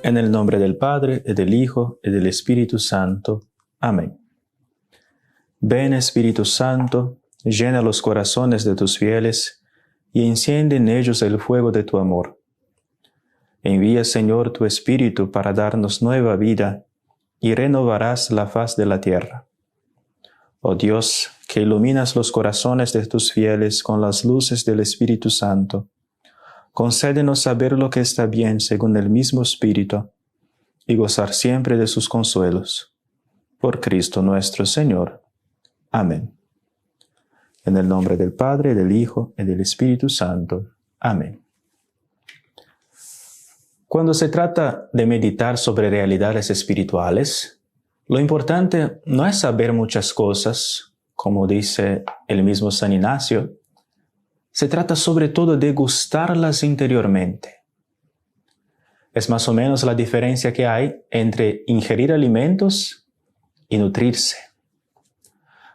En el nombre del Padre, y del Hijo, y del Espíritu Santo. Amén. Ven, Espíritu Santo, llena los corazones de tus fieles, y enciende en ellos el fuego de tu amor. Envía, Señor, tu Espíritu para darnos nueva vida, y renovarás la faz de la tierra. Oh Dios, que iluminas los corazones de tus fieles con las luces del Espíritu Santo, concédenos saber lo que está bien según el mismo Espíritu, y gozar siempre de sus consuelos. Por Cristo nuestro Señor. Amén. En el nombre del Padre, del Hijo, y del Espíritu Santo. Amén. Cuando se trata de meditar sobre realidades espirituales, lo importante no es saber muchas cosas, como dice el mismo San Ignacio. Se trata sobre todo de gustarlas interiormente. Es más o menos la diferencia que hay entre ingerir alimentos y nutrirse.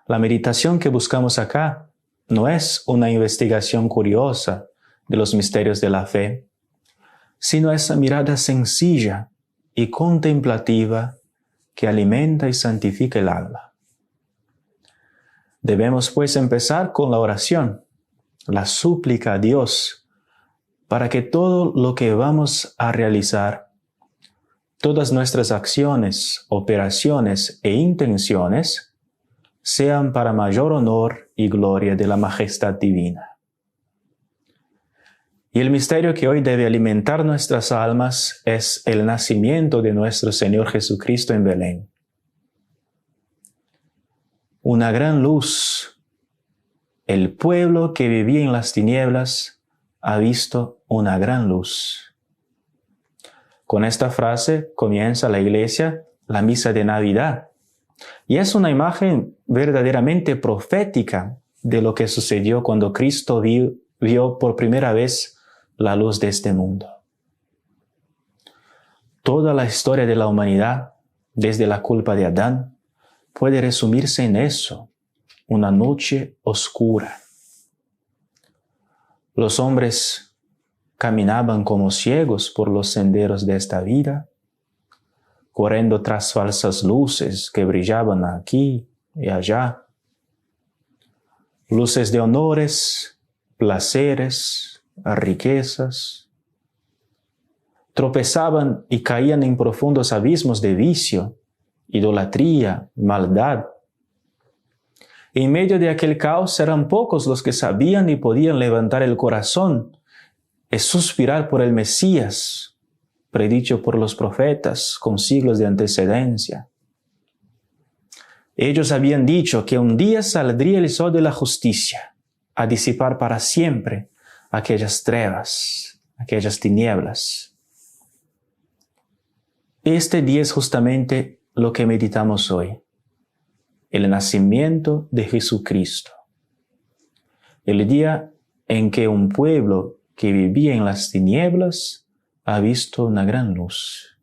La meditación que buscamos acá no es una investigación curiosa de los misterios de la fe, sino esa mirada sencilla y contemplativa que alimenta y santifica el alma. Debemos pues empezar con la oración, la súplica a Dios, para que todo lo que vamos a realizar, todas nuestras acciones, operaciones e intenciones, sean para mayor honor y gloria de la majestad divina. Y el misterio que hoy debe alimentar nuestras almas es el nacimiento de nuestro Señor Jesucristo en Belén. Una gran luz. El pueblo que vivía en las tinieblas ha visto una gran luz. Con esta frase comienza la Iglesia la misa de Navidad. Y es una imagen verdaderamente profética de lo que sucedió cuando Cristo vio por primera vez la luz de este mundo. Toda la historia de la humanidad, desde la culpa de Adán, puede resumirse en eso, una noche oscura. Los hombres caminaban como ciegos por los senderos de esta vida, corriendo tras falsas luces que brillaban aquí y allá. Luces de honores, placeres, riquezas. Tropezaban y caían en profundos abismos de vicio, idolatría, maldad. En medio de aquel caos eran pocos los que sabían y podían levantar el corazón y suspirar por el Mesías, predicho por los profetas con siglos de antecedencia. Ellos habían dicho que un día saldría el sol de la justicia a disipar para siempre aquellas trevas, aquellas tinieblas. Este día es justamente lo que meditamos hoy, el nacimiento de Jesucristo. El día en que un pueblo que vivía en las tinieblas ha visto una gran luz.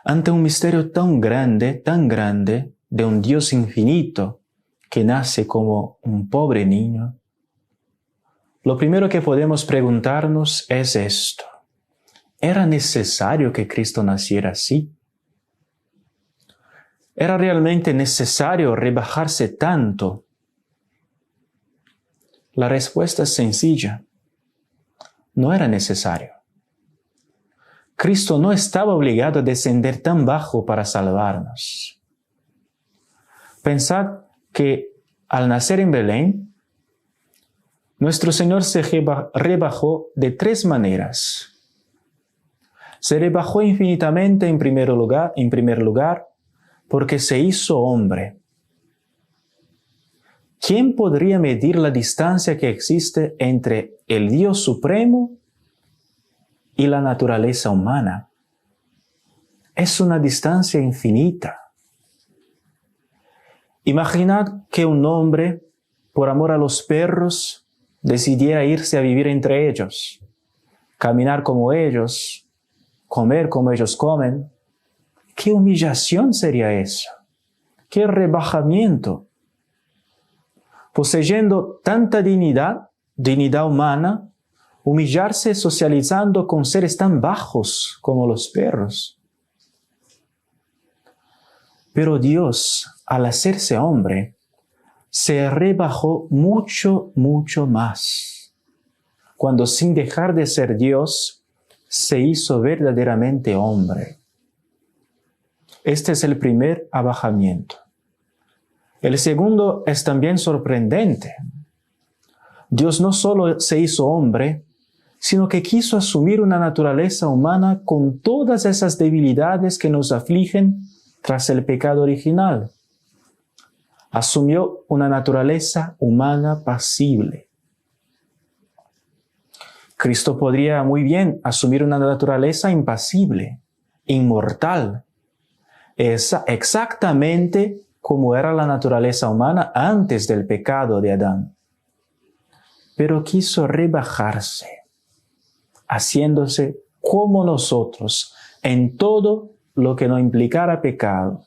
Ante un misterio tan grande de un Dios infinito que nace como un pobre niño, lo primero que podemos preguntarnos es esto: ¿era necesario que Cristo naciera así? ¿Era realmente necesario rebajarse tanto? La respuesta es sencilla. No era necesario. Cristo no estaba obligado a descender tan bajo para salvarnos. Pensad que al nacer en Belén, nuestro Señor se rebajó de tres maneras. Se rebajó infinitamente en primer lugar, porque se hizo hombre. ¿Quién podría medir la distancia que existe entre el Dios Supremo y la naturaleza humana? Es una distancia infinita. Imaginad que un hombre, por amor a los perros, decidiera irse a vivir entre ellos, caminar como ellos, comer como ellos comen. ¿Qué humillación sería eso? ¿Qué rebajamiento? Poseyendo tanta dignidad humana, humillarse socializando con seres tan bajos como los perros. Pero Dios, al hacerse hombre, se rebajó mucho, mucho más, cuando sin dejar de ser Dios, se hizo verdaderamente hombre. Este es el primer abajamiento. El segundo es también sorprendente. Dios no solo se hizo hombre, sino que quiso asumir una naturaleza humana con todas esas debilidades que nos afligen tras el pecado original. Asumió una naturaleza humana pasible. Cristo podría muy bien asumir una naturaleza impasible, inmortal, exactamente como era la naturaleza humana antes del pecado de Adán. Pero quiso rebajarse, haciéndose como nosotros en todo lo que no implicara pecado.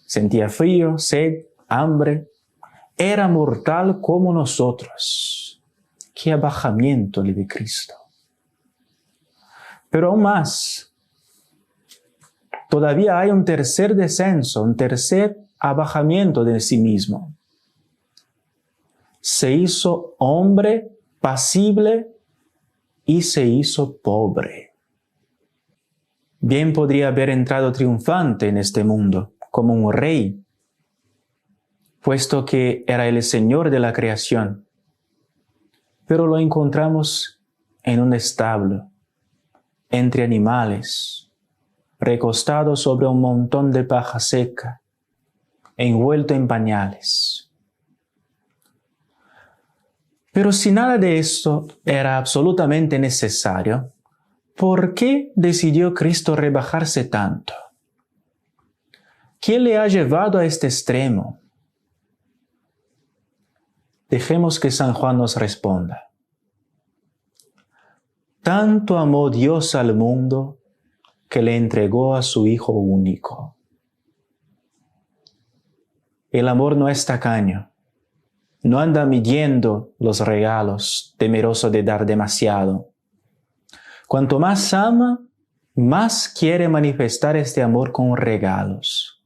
Sentía frío, sed, hambre. Era mortal como nosotros. ¡Qué abajamiento el de Cristo! Pero aún más, todavía hay un tercer descenso, un tercer abajamiento de sí mismo. Se hizo hombre pasible y se hizo pobre. Bien podría haber entrado triunfante en este mundo, como un rey, puesto que era el Señor de la creación. Pero lo encontramos en un establo, entre animales, recostado sobre un montón de paja seca, envuelto en pañales. Pero si nada de esto era absolutamente necesario, ¿por qué decidió Cristo rebajarse tanto? ¿Qué le ha llevado a este extremo? Dejemos que San Juan nos responda. Tanto amó Dios al mundo que le entregó a su Hijo único. El amor no es tacaño, no anda midiendo los regalos, temeroso de dar demasiado. Cuanto más ama, más quiere manifestar este amor con regalos.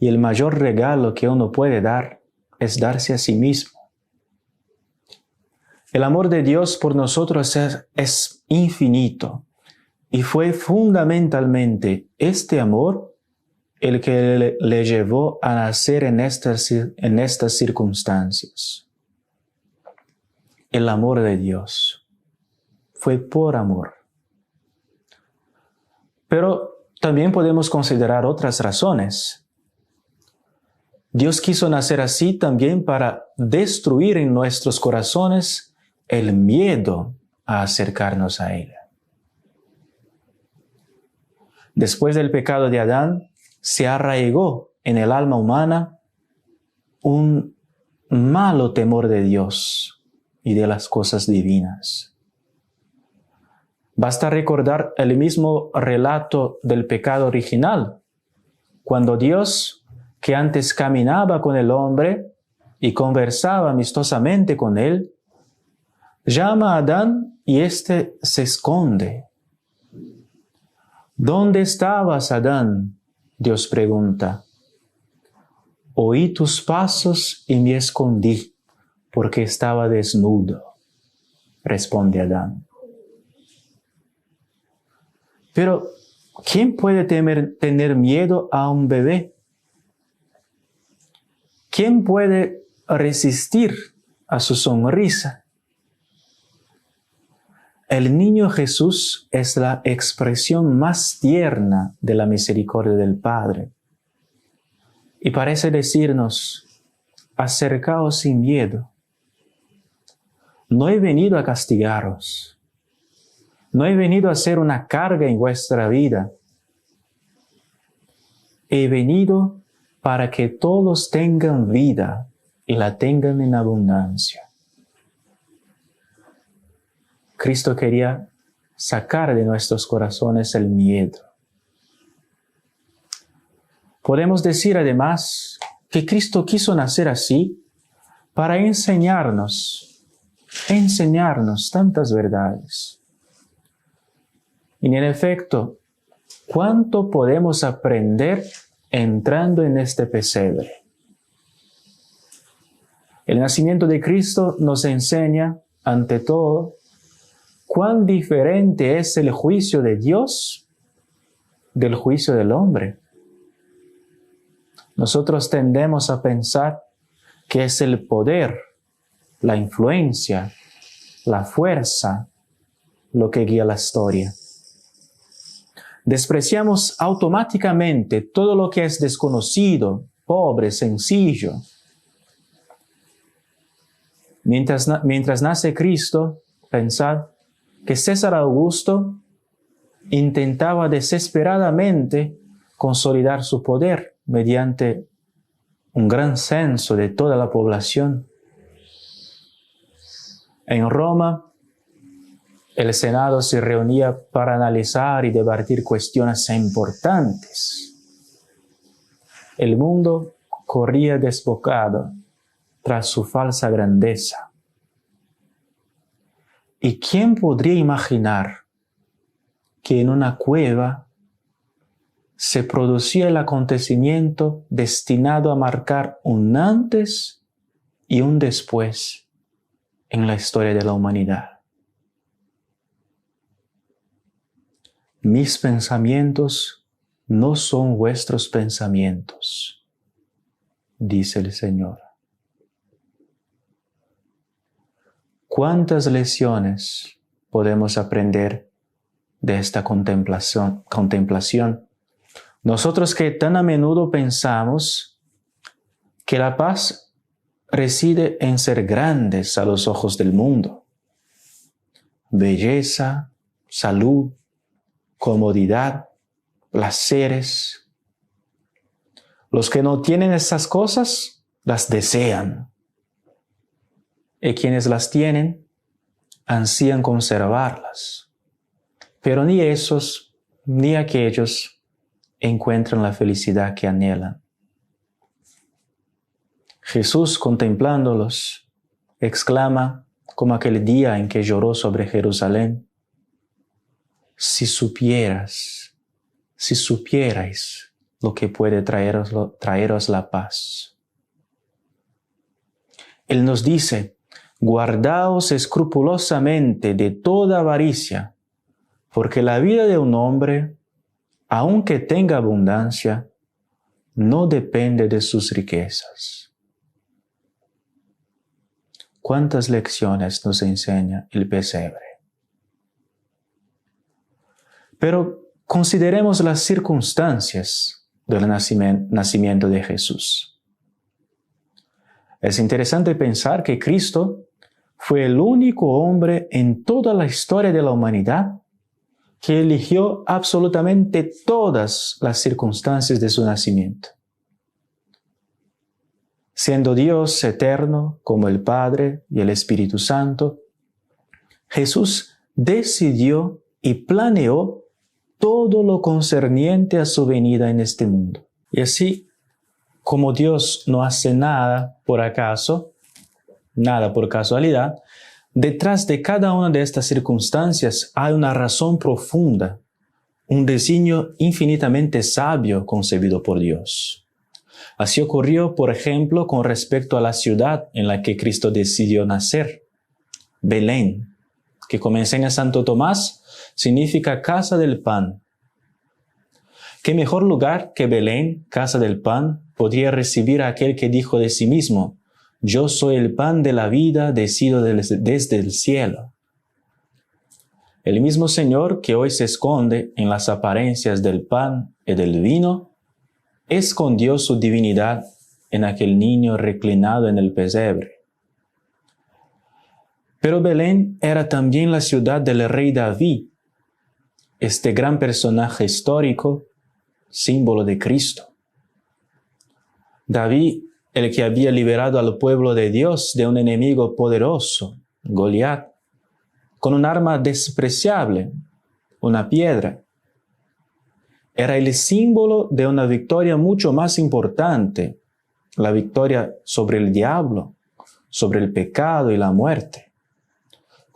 Y el mayor regalo que uno puede dar es darse a sí mismo. El amor de Dios por nosotros es infinito y fue fundamentalmente este amor el que le llevó a nacer en estas circunstancias. El amor de Dios fue por amor. Pero también podemos considerar otras razones. Dios quiso nacer así también para destruir en nuestros corazones el miedo a acercarnos a Él. Después del pecado de Adán, se arraigó en el alma humana un malo temor de Dios y de las cosas divinas. Basta recordar el mismo relato del pecado original, cuando Dios, que antes caminaba con el hombre y conversaba amistosamente con él, llama a Adán y éste se esconde. ¿Dónde estabas, Adán?, Dios pregunta. Oí tus pasos y me escondí, porque estaba desnudo, responde Adán. Pero, ¿quién puede tener miedo a un bebé? ¿Quién puede resistir a su sonrisa? El niño Jesús es la expresión más tierna de la misericordia del Padre. Y parece decirnos, acercaos sin miedo. No he venido a castigaros. No he venido a ser una carga en vuestra vida. He venido para que todos tengan vida y la tengan en abundancia. Cristo quería sacar de nuestros corazones el miedo. Podemos decir además que Cristo quiso nacer así para enseñarnos enseñarnos tantas verdades. Y en efecto, ¿cuánto podemos aprender entrando en este pesebre? El nacimiento de Cristo nos enseña, ante todo, cuán diferente es el juicio de Dios del juicio del hombre. Nosotros tendemos a pensar que es el poder, la influencia, la fuerza, lo que guía la historia. Despreciamos automáticamente todo lo que es desconocido, pobre, sencillo. Mientras nace Cristo, pensad que César Augusto intentaba desesperadamente consolidar su poder mediante un gran censo de toda la población. En Roma, el Senado se reunía para analizar y debatir cuestiones importantes. El mundo corría desbocado tras su falsa grandeza. ¿Y quién podría imaginar que en una cueva se producía el acontecimiento destinado a marcar un antes y un después en la historia de la humanidad? Mis pensamientos no son vuestros pensamientos, dice el Señor. ¿Cuántas lecciones podemos aprender de esta contemplación? Nosotros que tan a menudo pensamos que la paz reside en ser grandes a los ojos del mundo. Belleza, salud, comodidad, placeres. Los que no tienen esas cosas, las desean. Y quienes las tienen, ansían conservarlas. Pero ni esos, ni aquellos encuentran la felicidad que anhelan. Jesús, contemplándolos, exclama como aquel día en que lloró sobre Jerusalén: si supierais lo que puede traeros la paz. Él nos dice: guardaos escrupulosamente de toda avaricia, porque la vida de un hombre, aunque tenga abundancia, no depende de sus riquezas. ¿Cuántas lecciones nos enseña el pesebre? Pero consideremos las circunstancias del nacimiento de Jesús. Es interesante pensar que Cristo fue el único hombre en toda la historia de la humanidad que eligió absolutamente todas las circunstancias de su nacimiento. Siendo Dios eterno como el Padre y el Espíritu Santo, Jesús decidió y planeó todo lo concerniente a su venida en este mundo. Y así, como Dios no hace nada por acaso, nada por casualidad, detrás de cada una de estas circunstancias hay una razón profunda, un designio infinitamente sabio concebido por Dios. Así ocurrió, por ejemplo, con respecto a la ciudad en la que Cristo decidió nacer, Belén, que, como enseña Santo Tomás, significa casa del pan. ¿Qué mejor lugar que Belén, casa del pan, podría recibir a aquel que dijo de sí mismo: yo soy el pan de la vida descido desde el cielo? El mismo Señor que hoy se esconde en las apariencias del pan y del vino, escondió su divinidad en aquel niño reclinado en el pesebre. Pero Belén era también la ciudad del rey David, este gran personaje histórico, símbolo de Cristo. David, el que había liberado al pueblo de Dios de un enemigo poderoso, Goliat, con un arma despreciable, una piedra. Era el símbolo de una victoria mucho más importante, la victoria sobre el diablo, sobre el pecado y la muerte.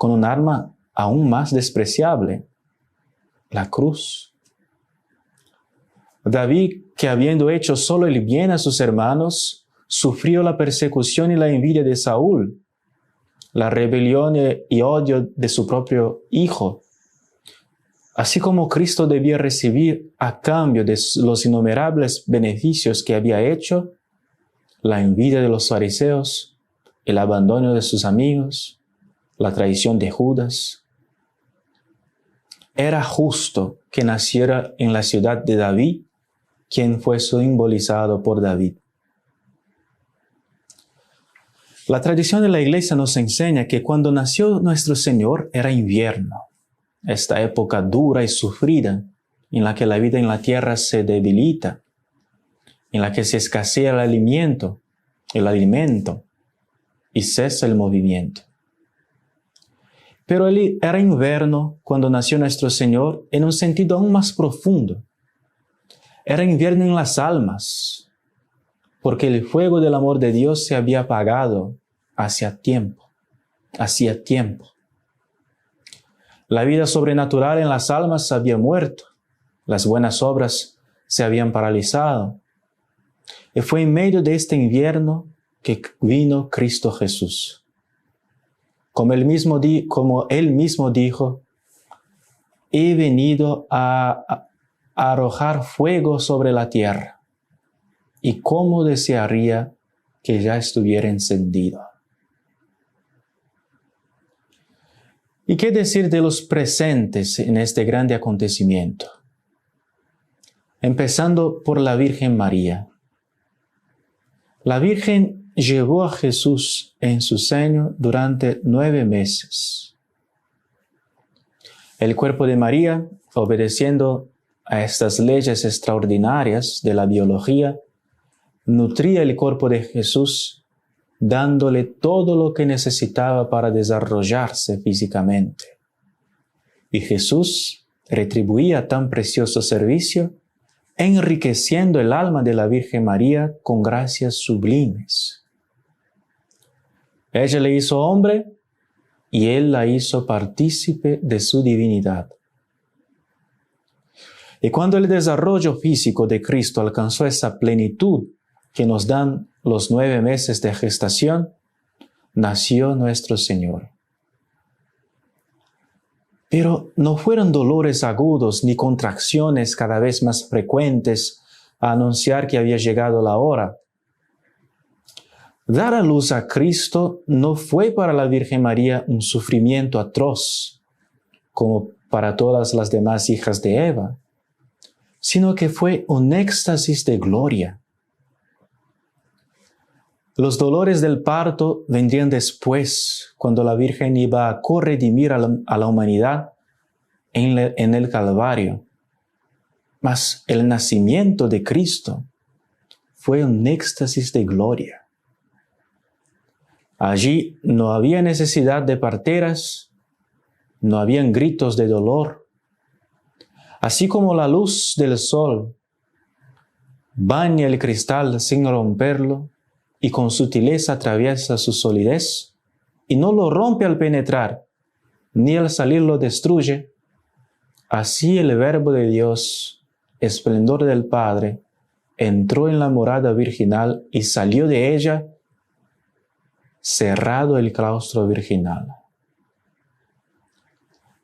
con un arma aún más despreciable, la cruz. David, que habiendo hecho solo el bien a sus hermanos, sufrió la persecución y la envidia de Saúl, la rebelión y odio de su propio hijo. Así como Cristo debía recibir a cambio de los innumerables beneficios que había hecho, la envidia de los fariseos, el abandono de sus amigos, la traición de Judas. Era justo que naciera en la ciudad de David, quien fue simbolizado por David. La tradición de la Iglesia nos enseña que cuando nació nuestro Señor era invierno, esta época dura y sufrida en la que la vida en la tierra se debilita, en la que se escasea el alimento y cesa el movimiento. Pero era invierno cuando nació nuestro Señor en un sentido aún más profundo. Era invierno en las almas, porque el fuego del amor de Dios se había apagado hacía tiempo. La vida sobrenatural en las almas había muerto, las buenas obras se habían paralizado. Y fue en medio de este invierno que vino Cristo Jesús. Como él mismo dijo, he venido a arrojar fuego sobre la tierra, y cómo desearía que ya estuviera encendido. ¿Y qué decir de los presentes en este grande acontecimiento? Empezando por la Virgen María. La Virgen llevó a Jesús en su seno durante 9 meses. El cuerpo de María, obedeciendo a estas leyes extraordinarias de la biología, nutría el cuerpo de Jesús, dándole todo lo que necesitaba para desarrollarse físicamente. Y Jesús retribuía tan precioso servicio, enriqueciendo el alma de la Virgen María con gracias sublimes. Ella le hizo hombre y él la hizo partícipe de su divinidad. Y cuando el desarrollo físico de Cristo alcanzó esa plenitud que nos dan los 9 meses de gestación, nació nuestro Señor. Pero no fueron dolores agudos ni contracciones cada vez más frecuentes a anunciar que había llegado la hora. Dar a luz a Cristo no fue para la Virgen María un sufrimiento atroz, como para todas las demás hijas de Eva, sino que fue un éxtasis de gloria. Los dolores del parto vendrían después, cuando la Virgen iba a corredimir a la humanidad en el Calvario. Mas el nacimiento de Cristo fue un éxtasis de gloria. Allí no había necesidad de parteras, no habían gritos de dolor. Así como la luz del sol baña el cristal sin romperlo, y con sutileza atraviesa su solidez, y no lo rompe al penetrar, ni al salir lo destruye, así el Verbo de Dios, esplendor del Padre, entró en la morada virginal y salió de ella, cerrado el claustro virginal.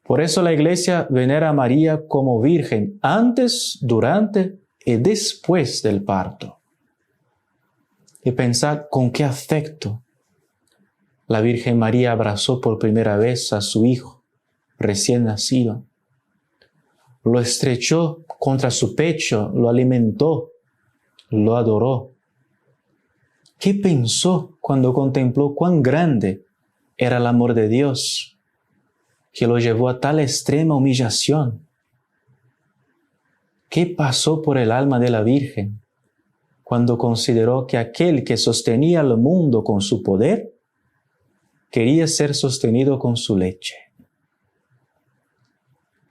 Por eso la Iglesia venera a María como Virgen antes, durante y después del parto. Y pensad con qué afecto la Virgen María abrazó por primera vez a su hijo recién nacido. Lo estrechó contra su pecho, lo alimentó, lo adoró. ¿Qué pensó cuando contempló cuán grande era el amor de Dios, que lo llevó a tal extrema humillación? ¿Qué pasó por el alma de la Virgen cuando consideró que aquel que sostenía al mundo con su poder quería ser sostenido con su leche?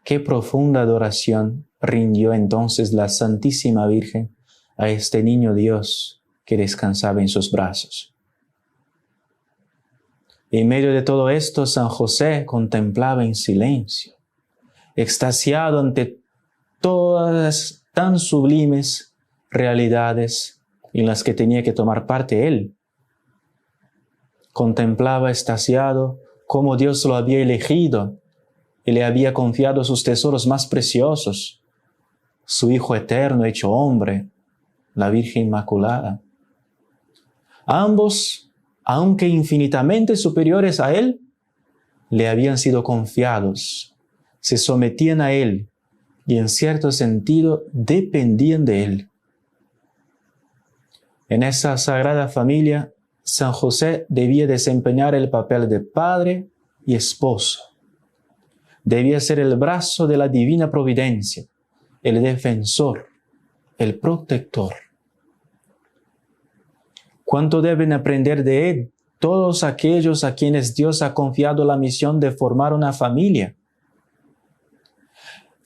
Qué profunda adoración rindió entonces la Santísima Virgen a este niño Dios que descansaba en sus brazos. En medio de todo esto, San José contemplaba en silencio, extasiado ante todas tan sublimes realidades en las que tenía que tomar parte él. Contemplaba extasiado cómo Dios lo había elegido y le había confiado sus tesoros más preciosos, su Hijo eterno hecho hombre, la Virgen Inmaculada. Ambos, aunque infinitamente superiores a él, le habían sido confiados, se sometían a él y en cierto sentido dependían de él. En esa sagrada familia, San José debía desempeñar el papel de padre y esposo. Debía ser el brazo de la divina providencia, el defensor, el protector. ¿Cuánto deben aprender de él todos aquellos a quienes Dios ha confiado la misión de formar una familia?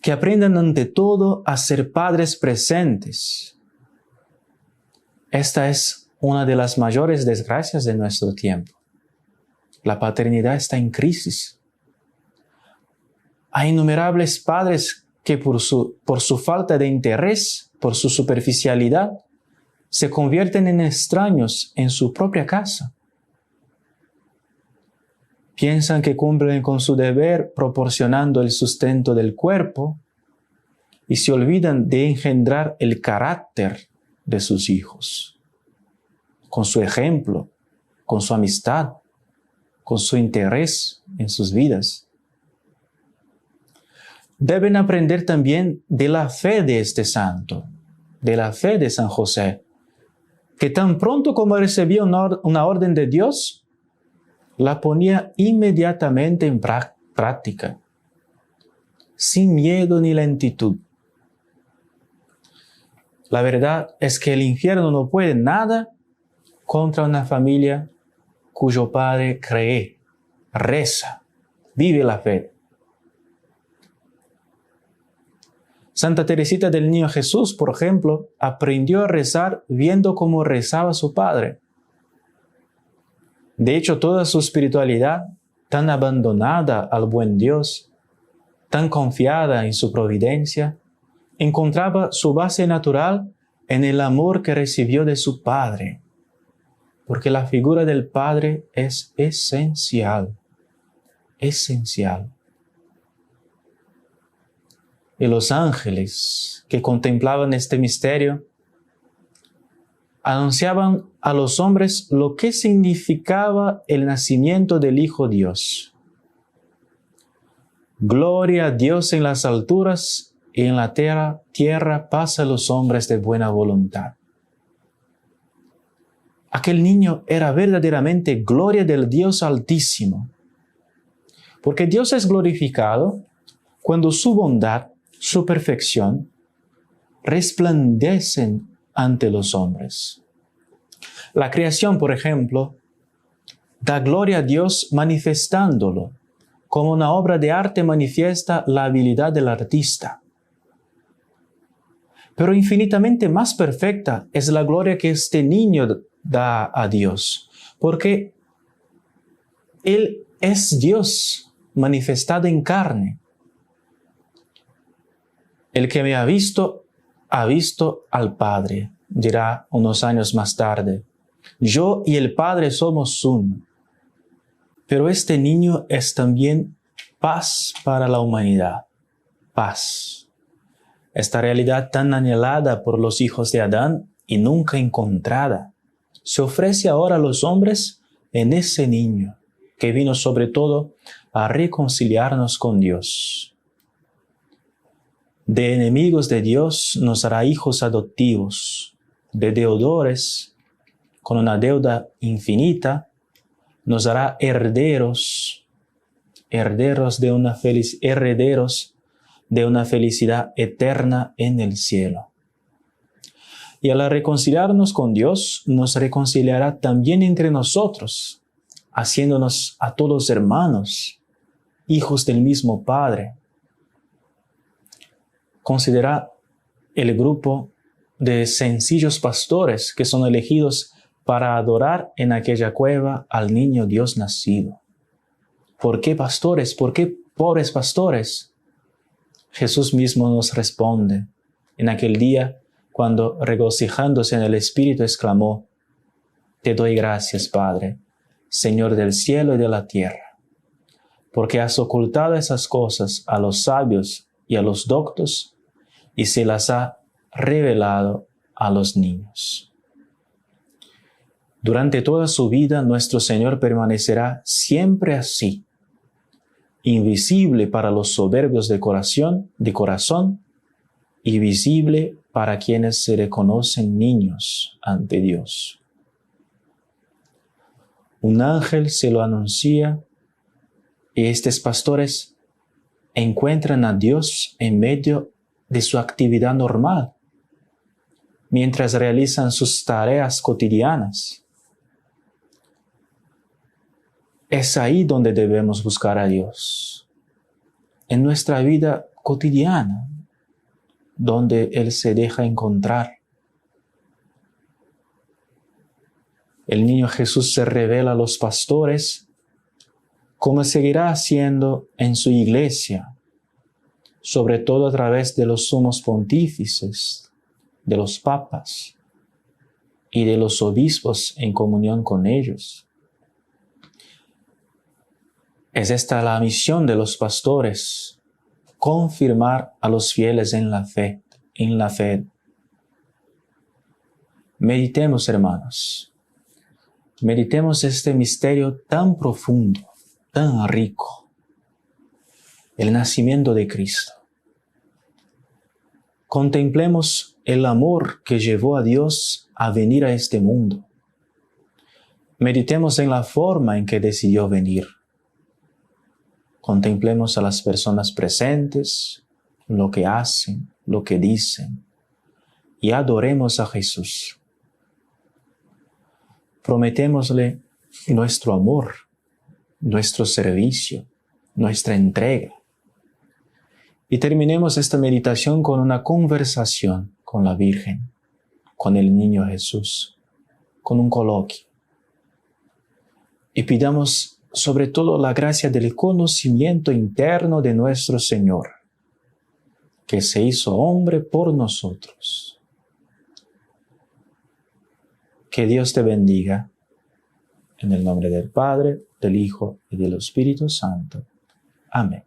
Que aprendan ante todo a ser padres presentes. Esta es una de las mayores desgracias de nuestro tiempo. La paternidad está en crisis. Hay innumerables padres que por su falta de interés, por su superficialidad, se convierten en extraños en su propia casa. Piensan que cumplen con su deber proporcionando el sustento del cuerpo y se olvidan de engendrar el carácter de sus hijos, con su ejemplo, con su amistad, con su interés en sus vidas. Deben aprender también de la fe de este santo, de la fe de San José, que tan pronto como recibía una orden de Dios, la ponía inmediatamente en práctica, sin miedo ni lentitud. La verdad es que el infierno no puede nada contra una familia cuyo padre cree, reza, vive la fe. Santa Teresita del Niño Jesús, por ejemplo, aprendió a rezar viendo cómo rezaba su padre. De hecho, toda su espiritualidad, tan abandonada al buen Dios, tan confiada en su providencia, encontraba su base natural en el amor que recibió de su Padre, porque la figura del Padre es esencial, esencial. Y los ángeles que contemplaban este misterio anunciaban a los hombres lo que significaba el nacimiento del Hijo Dios. Gloria a Dios en las alturas y en la tierra paz a los hombres de buena voluntad. Aquel niño era verdaderamente gloria del Dios Altísimo, porque Dios es glorificado cuando su bondad, su perfección, resplandecen ante los hombres. La creación, por ejemplo, da gloria a Dios manifestándolo, como una obra de arte manifiesta la habilidad del artista. Pero infinitamente más perfecta es la gloria que este niño da a Dios, porque Él es Dios manifestado en carne. El que me ha visto al Padre, dirá unos años más tarde. Yo y el Padre somos uno. Pero este niño es también paz para la humanidad. Paz. Esta realidad tan anhelada por los hijos de Adán y nunca encontrada, se ofrece ahora a los hombres en ese niño, que vino sobre todo a reconciliarnos con Dios. De enemigos de Dios nos hará hijos adoptivos, de deudores con una deuda infinita, nos hará herederos de una felicidad eterna en el cielo. Y al reconciliarnos con Dios, nos reconciliará también entre nosotros, haciéndonos a todos hermanos, hijos del mismo Padre. Considera el grupo de sencillos pastores que son elegidos para adorar en aquella cueva al niño Dios nacido. ¿Por qué pastores? ¿Por qué pobres pastores? Jesús mismo nos responde en aquel día cuando, regocijándose en el Espíritu, exclamó: Te doy gracias, Padre, Señor del cielo y de la tierra, porque has ocultado esas cosas a los sabios y a los doctos y se las ha revelado a los niños. Durante toda su vida, nuestro Señor permanecerá siempre así, invisible para los soberbios de corazón y visible para quienes se reconocen niños ante Dios. Un ángel se lo anuncia y estos pastores encuentran a Dios en medio de su actividad normal, mientras realizan sus tareas cotidianas. Es ahí donde debemos buscar a Dios, en nuestra vida cotidiana, donde Él se deja encontrar. El niño Jesús se revela a los pastores, como seguirá haciendo en su iglesia, sobre todo a través de los sumos pontífices, de los papas y de los obispos en comunión con ellos. Es esta la misión de los pastores, confirmar a los fieles en la fe. Meditemos, hermanos. Meditemos este misterio tan profundo, tan rico, el nacimiento de Cristo. Contemplemos el amor que llevó a Dios a venir a este mundo. Meditemos en la forma en que decidió venir. Contemplemos a las personas presentes, lo que hacen, lo que dicen, y adoremos a Jesús. Prometémosle nuestro amor, nuestro servicio, nuestra entrega. Y terminemos esta meditación con una conversación con la Virgen, con el niño Jesús, con un coloquio. Y pidamos sobre todo la gracia del conocimiento interno de nuestro Señor, que se hizo hombre por nosotros. Que Dios te bendiga, en el nombre del Padre, del Hijo y del Espíritu Santo. Amén.